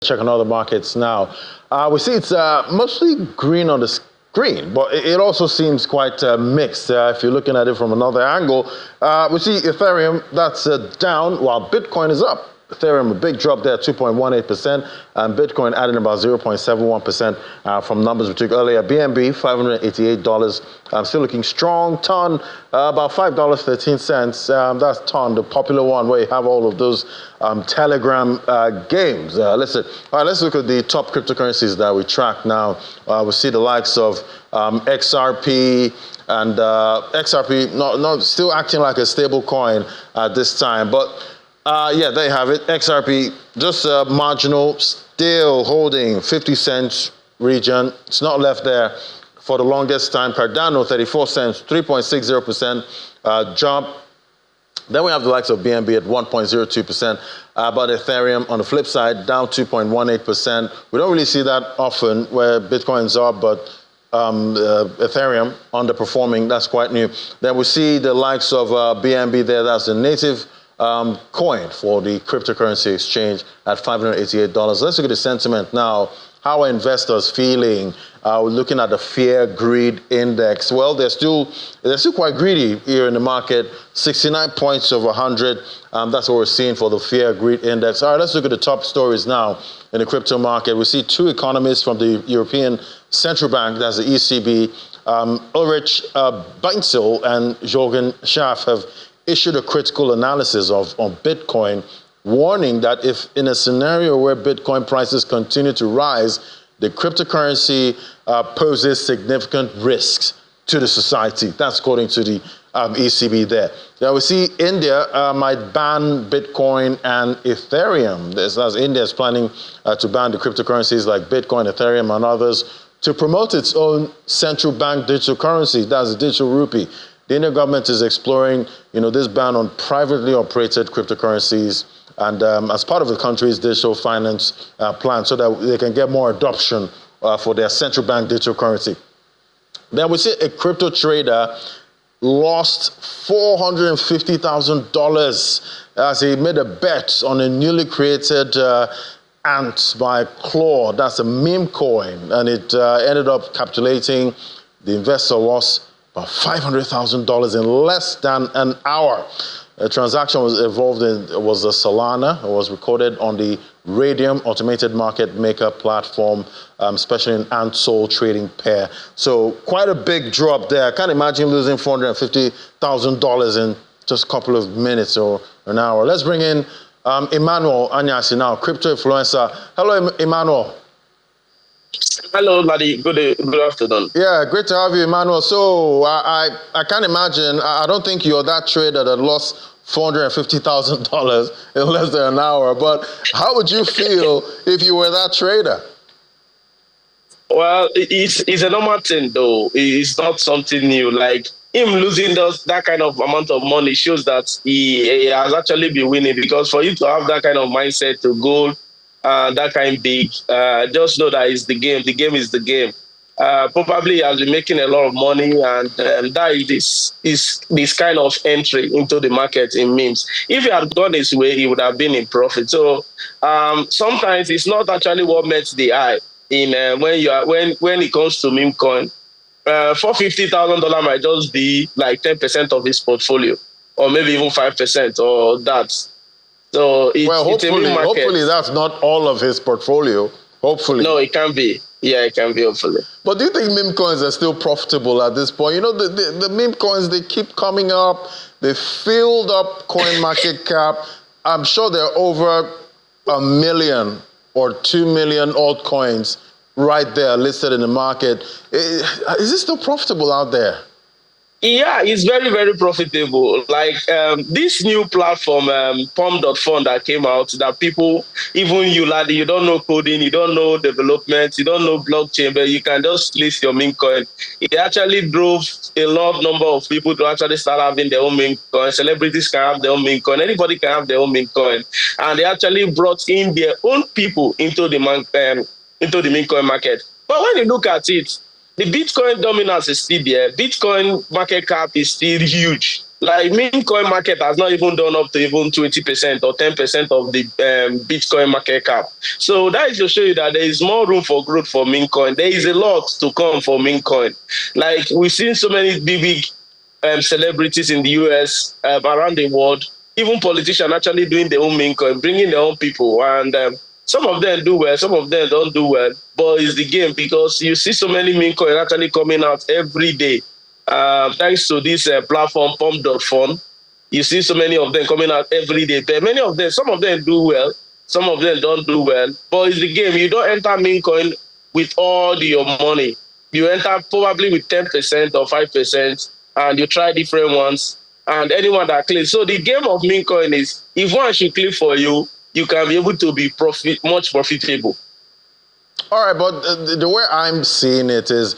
Check on other markets now. We see it's mostly green on the screen, but it also seems quite mixed if you're looking at it from another angle. We see Ethereum, that's down while Bitcoin is up. Ethereum, a big drop there, 2.18%, and Bitcoin adding about 0.71% from numbers we took earlier. BNB, $588, still looking strong. Ton, about $5.13. That's Ton, the popular one where you have all of those Telegram games. Listen, all right, let's look at the top cryptocurrencies that we track now. We see the likes of XRP, and XRP not still acting like a stable coin at this time, but yeah, there you have it. XRP, just marginal, still holding 50 cents region. It's not left there for the longest time. Cardano, 34 cents, 3.60% jump. Then we have the likes of BNB at 1.02%. But Ethereum, on the flip side, down 2.18%. We don't really see that often where Bitcoin's up, but Ethereum underperforming. That's quite new. Then we see the likes of BNB there. That's the native coin for the cryptocurrency exchange at $588. Let's look at the sentiment now. How are investors feeling? We're looking at the fear greed index. Well, they're still quite greedy here in the market. 69 points over 100. That's what we're seeing for the fear greed index. All right, let's look at the top stories now in the crypto market. We see two economists from the European Central Bank, that's the ECB, Ulrich Beinzel and Jürgen Schaaf, have issued a critical analysis on Bitcoin, warning that if in a scenario where Bitcoin prices continue to rise, the cryptocurrency poses significant risks to the society. That's according to the ECB there. Now we see India might ban Bitcoin and Ethereum. As India is planning to ban the cryptocurrencies like Bitcoin, Ethereum, and others to promote its own central bank digital currency. That's the digital rupee. The Indian government is exploring, this ban on privately operated cryptocurrencies, and as part of the country's digital finance plan, so that they can get more adoption for their central bank digital currency. Then we see a crypto trader lost $450,000 as he made a bet on a newly created ant by Claw. That's a Mcoin, and it ended up capitulating. The investor lost about $500,000 in less than an hour. A transaction was involved in was a Solana. It was recorded on the Radium automated market maker platform, especially in ant soul trading pair. So quite a big drop there. I can't imagine losing $450,000 in just a couple of minutes or an hour. Let's bring in Emmanuel Anyasi now, crypto influencer. Hello, Emmanuel. Hello, Ladi. Good afternoon. Yeah, great to have you, Emmanuel. So I can't imagine. I don't think you're that trader that lost $450,000 in less than an hour. But how would you feel if you were that trader? Well, it's a normal thing, though. It's not something new. Like him losing that kind of amount of money shows that he has actually been winning. Because for you to have that kind of mindset to go that kind big, just know that it's the game. The game is the game. Probably he has been making a lot of money, and that is this kind of entry into the market in memes. If he had gone his way, he would have been in profit. So sometimes it's not actually what meets the eye in when it comes to meme coin. $450,000 might just be like 10% of his portfolio, or maybe even 5% or that. So hopefully that's not all of his portfolio. Hopefully. No, it can be. Yeah, it can be, hopefully. But do you think meme coins are still profitable at this point? The meme coins, they keep coming up. They filled up coin market cap. I'm sure there are over 1 million or 2 million altcoins right there listed in the market. Is it still profitable out there? Yeah, it's very, very profitable. Like this new platform, Pom.fund that came out, that people, even you, lad, you don't know coding, you don't know development, you don't know blockchain, but you can just list your meme coin. It actually drove a large number of people to actually start having their own meme coin. Celebrities can have their own meme coin. Anybody can have their own meme coin. And they actually brought in their own people into the meme coin market. But when you look at it, the Bitcoin dominance is still there. Bitcoin market cap is still huge. Like meme coin market has not even done up to even 20% or 10% of the Bitcoin market cap. So that is to show you that there is more room for growth for meme coin. There is a lot to come for meme coin. Like we've seen so many big celebrities in the US, around the world, even politicians actually doing their own meme coin, bringing their own people. And some of them do well, some of them don't do well. But it's the game because you see so many meme coins actually coming out every day. Thanks to this platform, Pump.fun. You see so many of them coming out every day. But many of them, some of them do well, some of them don't do well. But it's the game. You don't enter meme coin with all your money. You enter probably with 10% or 5%, and you try different ones, and anyone that clicks. So the game of meme coin is, if one should click for you, you can be able to be much profitable. All right, but the way I'm seeing it is,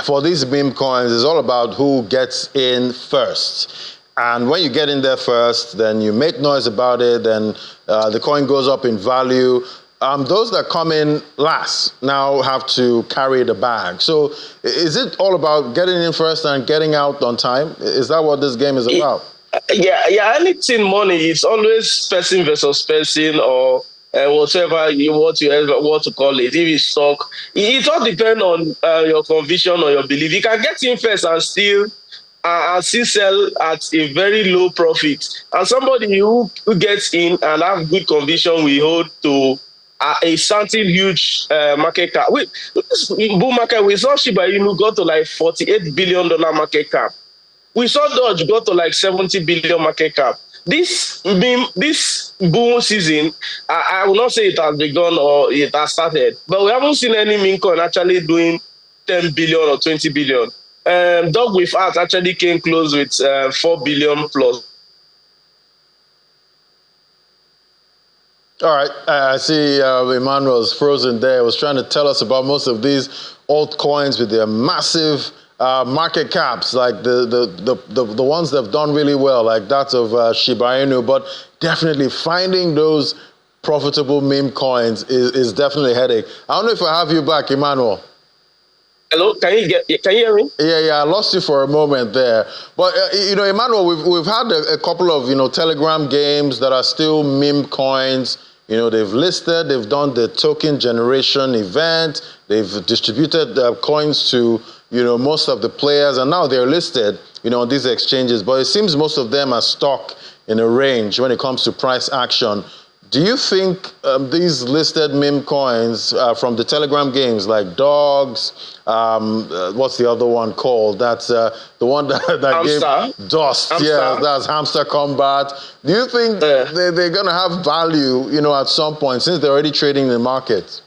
for these meme coins, it's all about who gets in first. And when you get in there first, then you make noise about it, then the coin goes up in value. Those that come in last now have to carry the bag. So is it all about getting in first and getting out on time? Is that what this game is about? Yeah. Anything money, it's always person versus person, or whatever you want to call it. If it's stock, it all depends on your conviction or your belief. You can get in first and still sell at a very low profit. And somebody who gets in and have good conviction will hold to a certain huge market cap. This bull market, we saw Shiba Inu go to like $48 billion market cap. We saw Dodge go to like 70 billion market cap. This bull season, I will not say it has begun or it has started, but we haven't seen any meme coin actually doing 10 billion or 20 billion. Dog with Art actually came close with 4 billion plus. All right, I see Emmanuel's frozen there. He was trying to tell us about most of these altcoins with their massive market caps, like the ones that have done really well, like that of Shiba Inu. But definitely finding those profitable meme coins is definitely a headache. I don't know if I have you back, Emmanuel. Hello, can you hear me? Yeah, I lost you for a moment there. But Emmanuel, we've had a couple of Telegram games that are still meme coins. They've listed, they've done the token generation event, they've distributed coins to most of the players, and now they're listed on these exchanges. But it seems most of them are stuck in a range when it comes to price action. Do you think these listed meme coins from the Telegram games, like Dogs, what's the other one called? That's the one that gave Dust. Hamster. Yeah, that's Hamster Kombat. Do you think they're going to have value, at some point, since they're already trading in the market?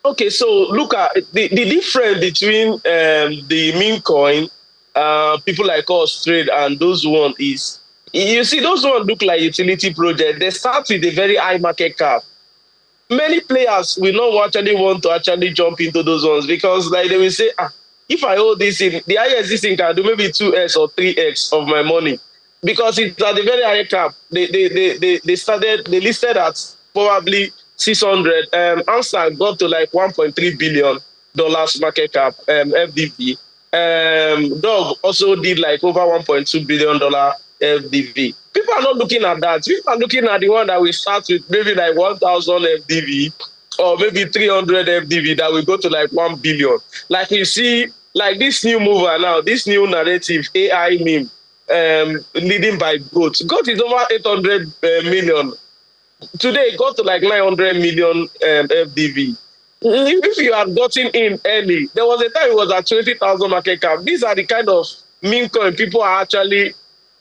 Okay, so look at the difference between the meme coin, people like us trade, and those ones is, you see, those ones look like utility project. They start with a very high market cap. Many players will not actually want to actually jump into those ones because, like, they will say, if I hold this in, the highest this thing can do maybe 2x or 3x of my money, because it's at the very high cap. They listed at probably 600. Hamster got to like $1.3 billion market cap, FDV. Dog also did like over $1.2 billion FDV. People are not looking at that. People are looking at the one that will start with maybe like 1,000 FDV or maybe 300 FDV that will go to like 1 billion. Like we see, like this new mover now, this new narrative, AI meme, leading by GOAT. GOAT is over 800 million. Today it got to like 900 million FDV. If you had gotten in early, there was a time it was at 20,000 market cap. These are the kind of meme coin people are actually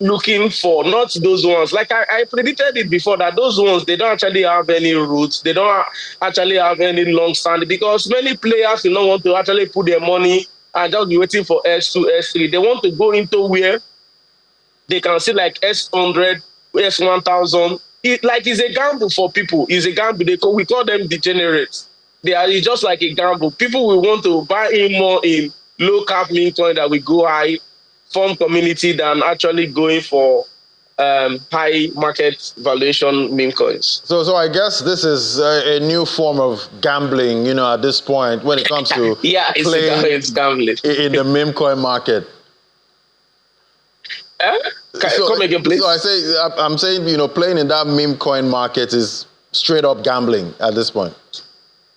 looking for, not those ones. Like I predicted it before, that those ones, they don't actually have any roots. They don't actually have any long standing, because many players do not want to actually put their money and just be waiting for S2, S3. They want to go into where they can see like S100, S1000. It's a gamble for people. It's a gamble. We call them degenerates. It's just like a gamble. People will want to buy in more in low cap meme coin that will go high, form community, than actually going for high market valuation meme coins. So I guess this is a new form of gambling, at this point when it comes to it's gambling in the meme coin market. Come again, please. So I'm saying, playing in that meme coin market is straight up gambling at this point.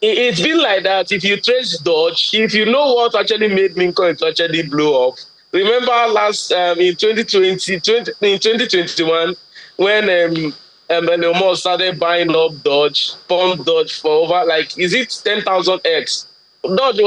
It's been like that. If you trace Dodge, if you know what actually made Mcoin to actually blow up, remember last in 2021 when Elon Musk started buying up Dodge, pumped Dodge for over is it 10,000x? Dodge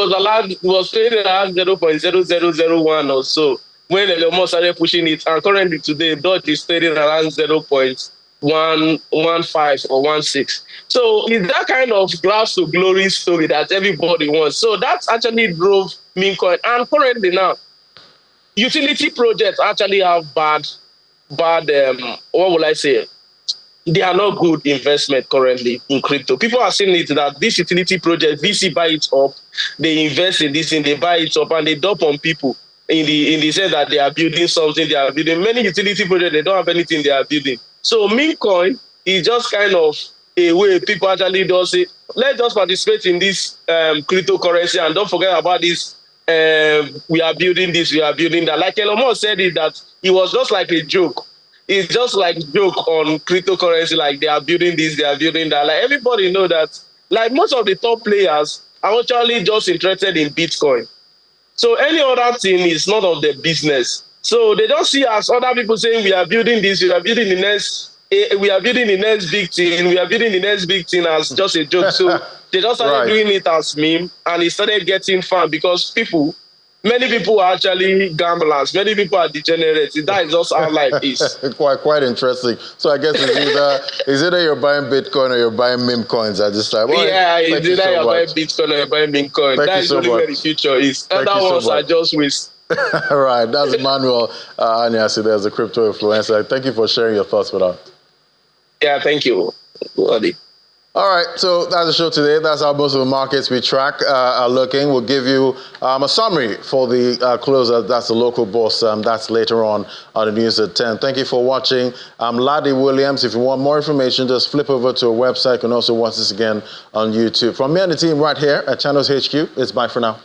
was trading around 0.0001 or so when Elon Musk started pushing it, and currently today Dodge is trading around 0.115 or 16. So it's that kind of glass to glory story that everybody wants. So that actually drove Mcoin. And currently now, utility projects actually have bad, what will I say? They are not good investment currently in crypto. People are saying it that this utility project, VC buy it up, they invest in this and they buy it up and they dump on people in the sense that they are building something, they are building many utility projects, they don't have anything they are building. So Mcoin is just kind of a way people actually don't say, let's just participate in this cryptocurrency and don't forget about this. We are building this, we are building that. Like Elon Musk said it, that it was just like a joke. It's just like joke on cryptocurrency, like they are building this, they are building that. Like everybody know that, like most of the top players are actually just interested in Bitcoin. So any other thing is none of their business. So they don't see as other people saying we are building this, we are building the next big thing, we are building the next big thing as just a joke. So they just started doing it as meme, and it started getting fun because many people are actually gamblers, many people are degenerates. That is just how life is. Quite interesting. So I guess it's either you're buying Bitcoin or you're buying meme coins at this time. Yeah, it's either you're buying Bitcoin or you're buying meme coin. That is only where the future is. Other ones are just waste. All right, that's Emmanuel Anyasi. There's a crypto influencer. Thank you for sharing your thoughts with us. Yeah, thank you, Adi. All right, so that's the show today. That's how most of the markets we track are looking. We'll give you a summary for the closer. That's the local boss. That's later on the news at 10. Thank you for watching. I'm Laddie Williams. If you want more information, just flip over to our website. You can also watch this again on YouTube. From me and the team right here at Channels HQ, it's bye for now.